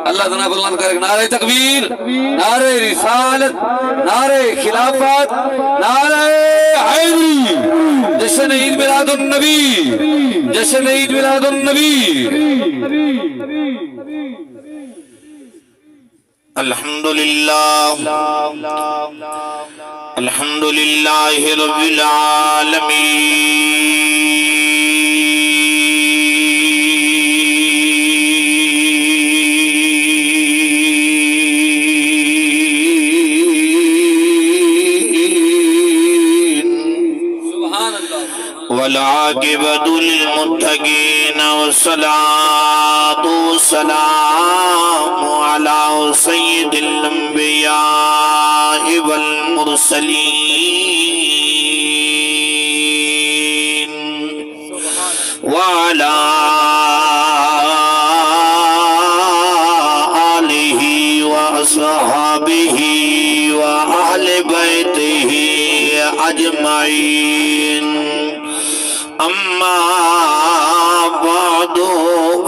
اللہ تعالیٰ بلند کرے نعرہ تکبیر، نعرہ رسالت، نعرہ خلافت، نعرہ حیدری، جشن عید میلاد النبی، جشن عید میلاد النبی۔ الحمدللہ الحمدللہ رب العالمین والعاقبۃ للمتقین والصلاة والسلام علی سید الانبیاء والمرسلین وعلی آلہ واصحابہ واہل بیتہ اجمعین۔ اما بعد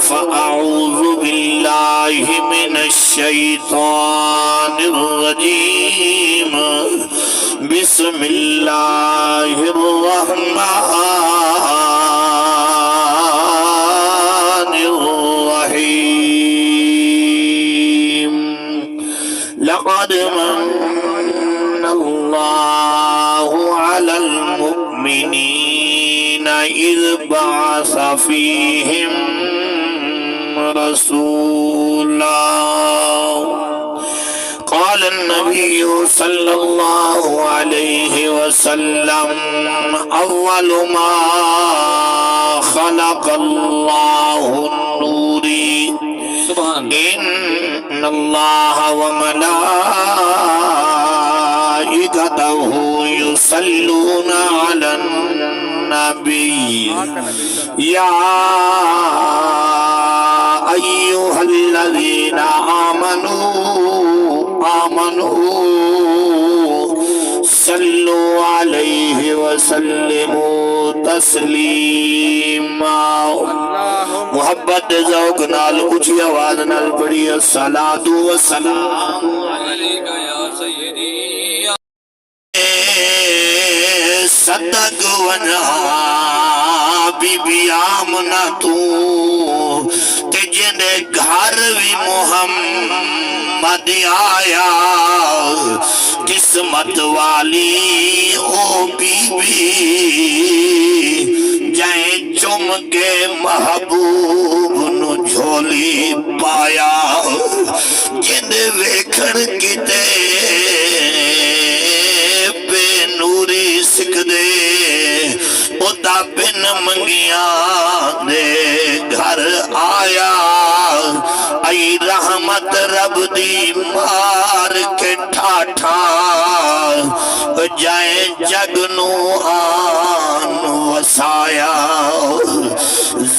فاعوذ باللہ من الشیطان الرجیم بسم اللہ الرحمن الرحیم۔ لقد من اللہ علی المؤمنین اذ بعث فیہم رسولا۔ قال النبی صلی اللہ علیہ وسلم اول ما خلق اللہ النور ان اللہ وملائکتہ یصلون علی النبی یا ایہا الذین آمنوا صلو علیہ وسلموا تسلیما۔ محبت ذوق نال اچھی آواز نال پڑھی الصلاۃ والسلام علیکہ یا سیدی صدق ونہا بی بی آمنہ تو تے جنے گھر بھی محمد آیا قسمت والی او بی بی جائیں چم کے محبوب نو جھولی پایا جن ویکھن کتے بے نوری سکھ دے ادا بن منگیاں دے گھر آیا ای رحمت رب دی مار کے ٹھاٹھا جائیں جگ نو آن وسایا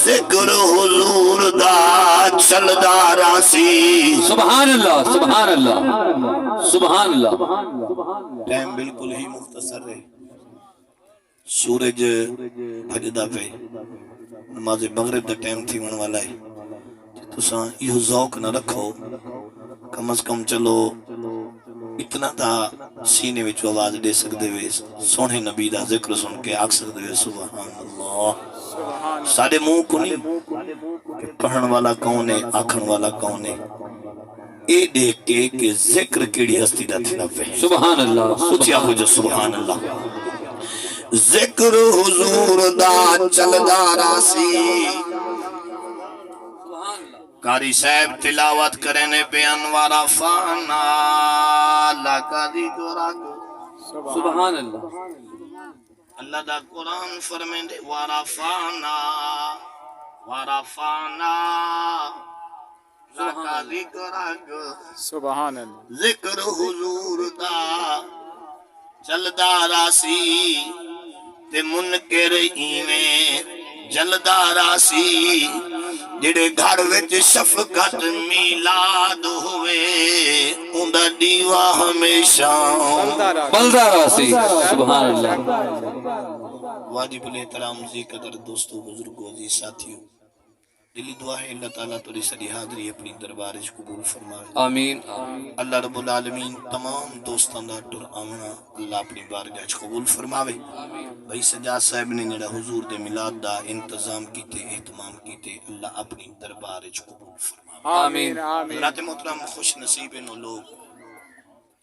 ذکر حضور دا چلدا راسی۔ سبحان اللہ سبحان اللہ سبحان اللہ۔ ٹائم بالکل ہی مختصر ہے، سورج بھجدا پہ نماز مغرب دا ٹائم تھی ون والا ہے، تساں یہ ذوق نہ رکھو، کم از کم چلو اتنا تا سینے وچ آواز دے سکدے وے سونے نبی دا ذکر سن کے آکھ سکدے وے سبحان اللہ۔ سارے منہ کو نہیں کہ پڑھن والا کون ہے آکھن والا کون ہے، اے دیکھ کے کہ ذکر کیڑی ہستی دا تھی نہ پہ سبحان اللہ سوچیا ہو جو سبحان اللہ۔ ذکر حضور دا چلدا راسی، قاری صاحب تلاوت کرنے پہ انوارا فانا لکا دی دراکو سبحان اللہ۔ اللہ دا قرآن فرمین دے وارفانا لکا دی دراکو سبحان اللہ۔ ذکر حضور دا چلدا راسی تے منکر ایویں جلدا راسی جڑے گھر وچ شفقت میلاد ہوئے اوندا دیوا ہمیشہ بلدہ راسی سبحان اللہ۔ واجب الاحترام ذی قدر دوستو بزرگو عزیز ساتھیو، دلی دعا ہے اللہ تعالیٰ تیری ساری حاضری اپنی دربار وچ قبول فرمائے. آمین اللہ رب العالمین تمام دوستاں دا ٹر آمنا اللہ اپنی بارگاہ وچ قبول فرماوے. بھائی سجاد صاحب نے جڑا حضور دے میلاد دا انتظام کیتے اہتمام کیتے اللہ اپنی دربار وچ قبول فرماوے. آمین حضرات محترم خوش نصیب ہیں وہ لوگ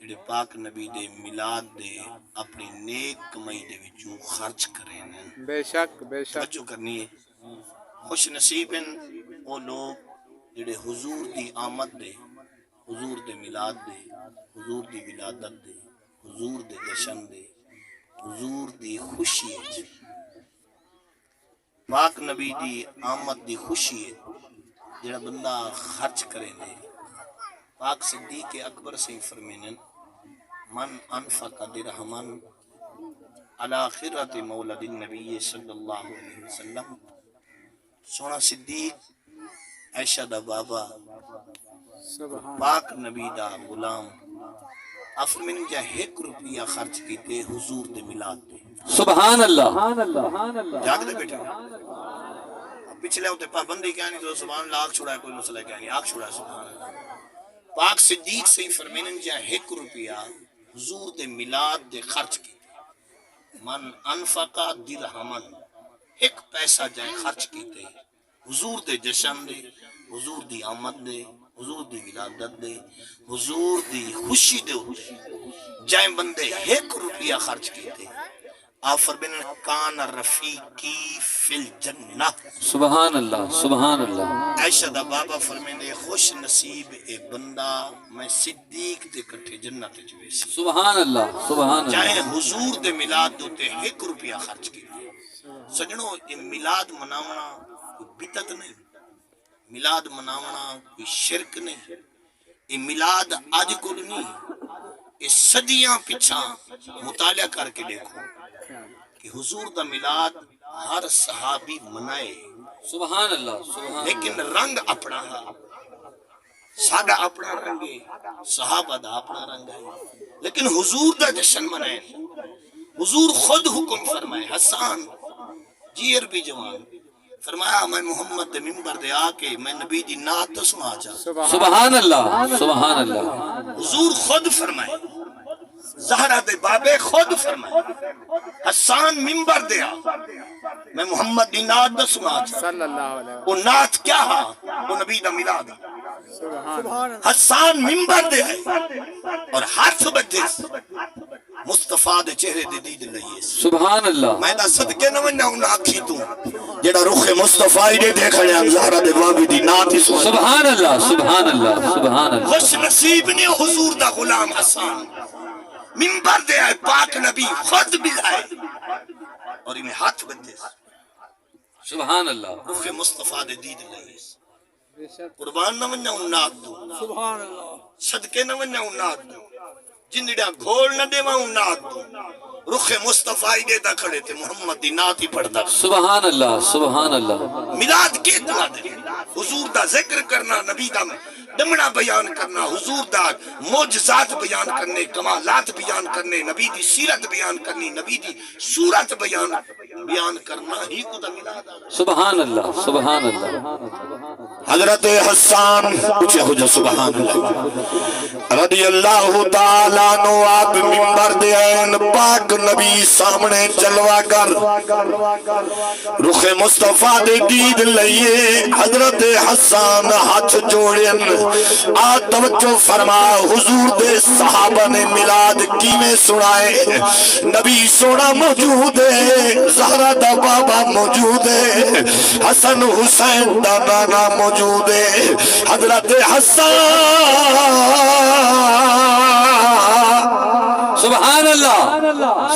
جڑے پاک نبی دے میلاد دے اپنی نیک کمائی دے وچوں خرچ کرے ہیں. بے شک بے شک توجہ کرنی ہے. خوش نصیب ہیں وہ لوگ جڑے حضور دی آمد دے، حضور دے میلاد دے، حضور دی ولادت دے، حضور دے جشن دے، حضور دی خوشی ہے، پاک نبی دی آمد دی خوشی ہے جڑا بندہ خرچ کرے دے. پاک صدیق اکبر سے فرمینن من انفق درہمن علی خرۃ مولد النبی صلی اللہ علیہ وسلم. سونا صدیق عائشہ دا بابا سبحان پاک نبی دا غلام افرمین جا 1 روپیہ خرچ کیتے حضور دے میلاد دے. سبحان اللہ جاگ دے بیٹھے پچھلے ہوتے پابندی کیا نہیں تو سبحان اللہ آگ چھوڑا ہے کوئی مسئلہ کیا نہیں آگ چھوڑا ہے سبحان اللہ. پاک صدیق سے فرمین جا 1 روپیہ حضور دے میلاد دے خرچ کیتے. من انفقا درہمن 1 پیسہ جائے خرچ کیتے حضور دے جشن دے، حضور دی آمد دے، حضور دی ولادت دے، حضور دی خوشی دے جائے بندے 1 روپیہ خرچ کیتے. آپ فرمائیں کان رفیقی فی الجنہ. سبحان اللہ سبحان اللہ. عائشہ دا بابا فرمائیں خوش نصیب اے بندہ میں صدیق دے کٹھے جنت وچ ویسی. سبحان اللہ سبحان چاہے اللہ. حضور دے میلاد دوتے 1 روپیہ خرچ کیتے. سجنوں یہ میلاد مناونا کوئی بدعت نہیں، میلاد مناونا کوئی شرک نہیں. یہ میلاد آج کل نہیں، یہ صدیاں پیچھا مطالعہ کر کے دیکھو کہ حضور دا میلاد ہر صحابی منائے سبحان اللہ سبحان لیکن رنگ اپنا ہے. سادہ اپنا رنگ ہے، صحابہ دا اپنا رنگ ہے، لیکن حضور دا جشن منائے. حضور خود حکم فرمائے. حسان جی عربی جوان فرمایا میں محمد دے ممبر دے آکے میں نبی دی نعت تو سنا چاہتا. سبحان اللہ سبحان اللہ. حضور خود فرمائے، زہرہ دے بابے خود فرمائے حسان ممبر دے آ میں محمد دی نعت تو سنا چاہتا. صلی اللہ علیہ وہ نعت کیا ہا؟ وہ نبی دا میلاد. سبحان حسان ممبر دے آئے اور ہاتھ بجے مصطفیٰ دے چہرے دے دید لئیے. سبحان اللہ. میں دا صدقے نہ ونیا انہا آکھی تو جیڑا رخ مصطفیٰ دے دیکھنے ہیں زہرہ دے بابی دی نعت ہی سوائے. سبحان اللہ سبحان اللہ سبحان اللہ. خوش نصیب نے حضور دا غلام حسان ممبر دے آئے پاک نبی خود بلائے اور انہیں ہاتھ بندے سبحان اللہ. رخ مصطفیٰ دے دید لئیے. بے شک قربان نہ ونیا انہا دو سبحان اللہ. صدقے نہ ونیا انہا دو جنڈا گھول نہ دے وہاں نات دو. رخ مصطفیٰ دے دا کھڑے تھے محمد دی نات ہی پڑھ دا. سبحان اللہ سبحان اللہ. میلاد کے دعا دے حضور دا ذکر کرنا، نبی دا دمنا بیان کرنا، حضور دا معجزات بیان کرنے، کمالات بیان کرنے، نبی دی سیرت بیان کرنی، نبی دی صورت بیان کرنا ہی کو دا میلاد. سبحان اللہ سبحان اللہ. حضرت حسان پوچھے ہو جو سبحان اللہ رضی اللہ تعالیٰ نو آپ ممبر دے این پاک نبی سامنے جلوہ کر رخ مصطفیٰ دے دید لئیے. حضرت حسان ہاتھ جوڑین آ توجہ فرما. حضور دے صحابہ نے میلاد کیویں سنائے. نبی سونا موجود ہے، زہرہ دا بابا موجود ہے، حسن حسین دا نانا موجود ہے. حضرت حسان سبحان اللہ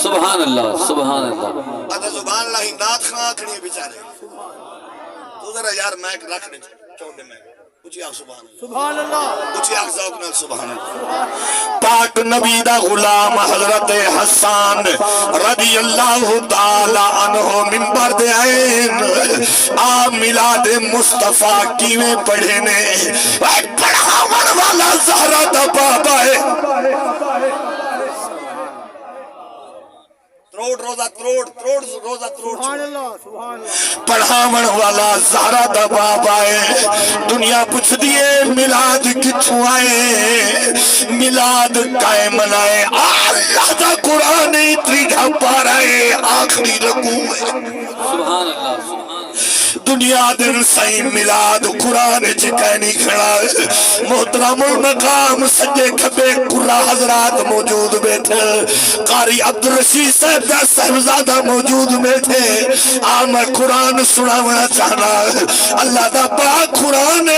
سبحان اللہ سبحان اللہ. اگر زبان اللہ ہی نات خواہ کھڑی ہے بیچارے تو ذرا یار میک رکھ دے چھوڑے میک کچھ آگ سبحان اللہ سبحان اللہ کچھ آگ ذوق نال سبحان اللہ. پاک نبی دا غلام حضرت حسان رضی اللہ تعالی عنہ ممبر دے آئین آ میلاد مصطفیٰ کیویں پڑھے نے. پڑھاون والا زہرہ دا بابا ہے. روڈ روزہ تروڑ روزہ تروڑ سبحان اللہ سبحان اللہ پڑھاون والا زہرا دا باپ آئے دنیا پوچھ دیے میلاد کتھوں آئے میلاد کائے منائے اللہ دا قرآن اتری جھا پا رہے آخری رکوع ہے سبحان اللہ دنیا دن سائیں میلاد قرآن چکینی کھڑا محترم المقام سجے کھبے قرآ حضرات موجود بیٹھے قاری عبدالرشید صاحب دا صاحبزادہ موجود بیٹھے میں قرآن سناونا چاہنا اللہ دا پاک قرآن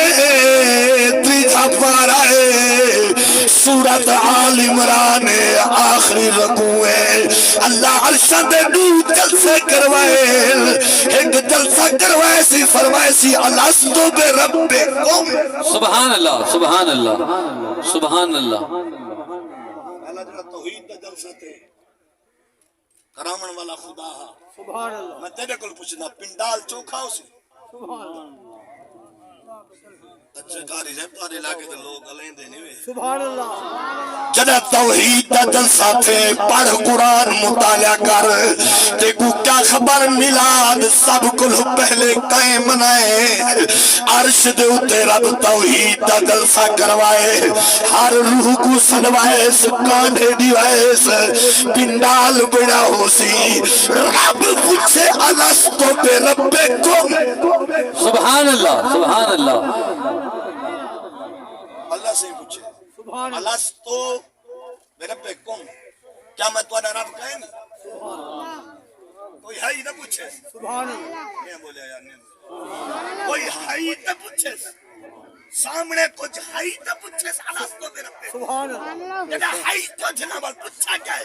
تیجا پارا ہے سورت آل عمران آخری رکوع ہے اللہ عرشہ دے نو جلسے کروائے ایک جلسہ کروائے سی فرمائے سی الاسطو بے ربکم سبحان اللہ سبحان اللہ سبحان اللہ اللہ جڑا توحید دا جلسہ تے کرامن والا خدا ہا سبحان اللہ میں تیرے کل پوچھنا پنڈال چوکھا ہو سی سبحان اللہ اچھا کاری جب تارے علاقے دے لوگ علین دے نہیں سبحان اللہ جنہ توحید دا جلسہ تھے پڑھ قرآن مطالعہ کر دیکھو کیا خبر میلاد سب کل پہلے کئے منائے عرش دے اتے رب توحید دا جلسہ کروائے ہر روح کو سنوائے کاندھے دیوائے پنڈال بڑا ہو سی رب پوچھے الاسطو بے ربکم سبحان اللہ سبحان اللہ اللہ سے پوچھے سبحان اللہ الاسطو بے ربکم کیا میں تمہارا رب کہیں گے کوئی ہے ہی نہ پوچھے سبحان اللہ نہیں بولے یار نہیں کوئی ہے ہی نہ پوچھے سامنے کچھ ہے ہی نہ پوچھے الاسطو بے ربکم سبحان اللہ جنہ ہے ہی تو جناب پوچھا کیا ہے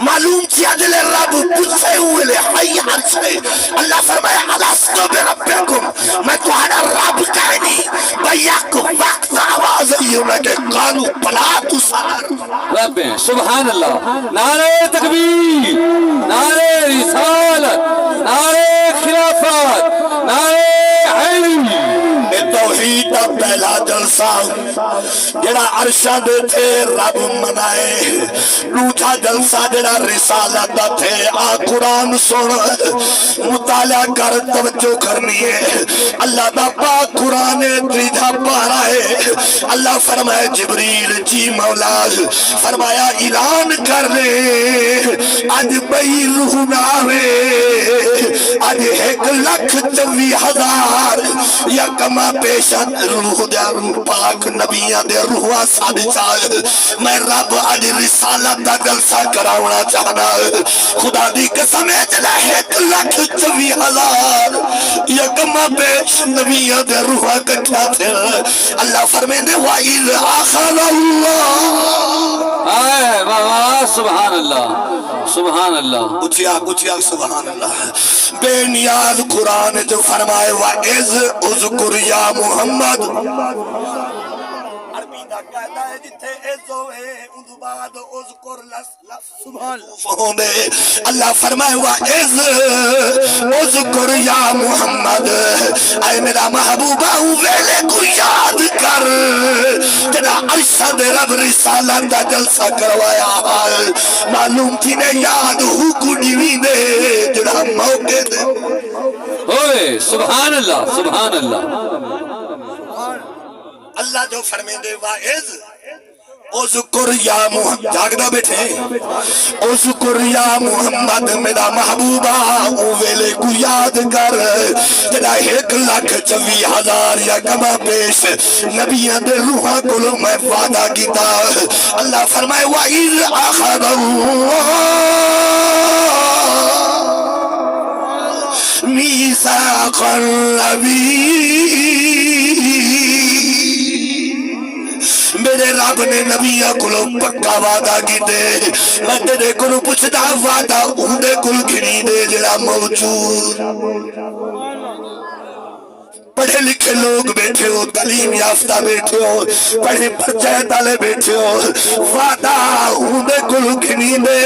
معلوم کیا دل رب پوچھے ہوئے لے ہے ہر سے اللہ فرمائے الاسطو بے ربکم میں تمہارا رب کہیں نہیں بیاک وقت آواز ہے میں کہ قالو پلا تسار رب سبحان اللہ نعرہ تکبیر نعرہ رسالت نعرہ خلافت نعرہ حیدری توحید دا پہلا جلسہ جڑا عرشہ دے تھے رب منائے دوسرا جلسہ جڑا رسالت دا تھے آ قرآن سن مطالعہ کر توجہ کرنی ہے اللہ دا پاک قرآن تیجا پارا ہے اللہ فرمائے جبریل جی مولا فرمایا اعلان کر لے آج بئی روح ناوے آج 1,24,000 یا کما پیشت روح دے روح پاک نبیان دے روحہ سادھ چاہ میں رب آج رسالت دا جلسہ کراؤنا چاہنا خدا دی قسم ہے جلہ 1,24,000 یا کما پیش نبیان دے روحہ کٹھا تھے اللہ فرمینے وَإِذْ آخَذَ اللَّهُ آئے واہ سبحان اللہ سبحان اللہ اچھیا سبحان اللہ بے نیاز قرآن جو فرمائے وَإِذْ اُذْكُرْ يَا محمد عربی دا قیدہ ہے جتھے ایزو ہے اندو بعد اذکر سبحان فہونے اللہ فرمائے وَإِذْ اذْكُرْ يَا محمد اے میرا محبوبہ ویلے کو یاد کر جنا عرشہ دے رب رسالت دا جلسہ کروایا معلوم تھی نے یاد ہو کڑیوی دے جنا موقع دے اوئے سبحان اللہ سبحان اللہ اللہ جو فرمے دے وائز اذکر یا محمد جاگدہ بیٹھے اذکر یا محمد میرا محبوبہ اویلے کو یاد کر جنا 1,24,000 یا کما پیش نبیان دے روحاں کلو میں وعدہ کیتا اللہ فرمائے وَإِذْ أَخَذَ اللَّهُ مِيثَاقَ النَّبِيِّينَ میرے رب نے نبیہ کلو پکا وعدہ کی دے میں تیرے کلو پوچھتا وعدہ اندے کل گھنی دے جڑا موجود پڑھے لکھے لوگ بیٹھے ہو، تعلیم یافتہ بیٹھے ہو، پڑھے پنچایت والے بیٹھے ہو، وعدہ ہوندے گلو گھنی دے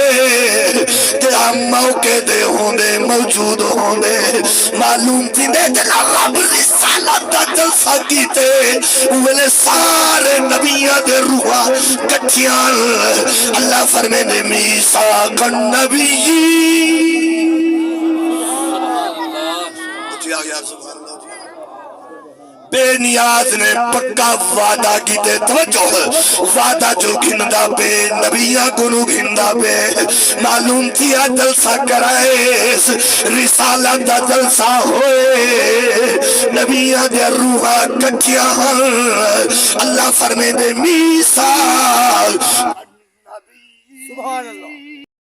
کہ ہم موقع دے ہوندے موجود ہوندے معلوم تھی دے جناب رب رسالت دا جلسہ کیتے ویلے سارے نبیاں دے روحاں کٹھیاں اللہ فرمے دے میثاق النبی بے نیاز نے پکا وعدہ کی تے توجہ وعدہ جو گھندہ پہ نبیاں گنو گھندہ پہ معلوم تھیا جلسہ کرائے رسالت دا جلسہ ہوئے نبیاں دے روحہ کٹھیاں اللہ فرمے دے میثاق سبحان اللہ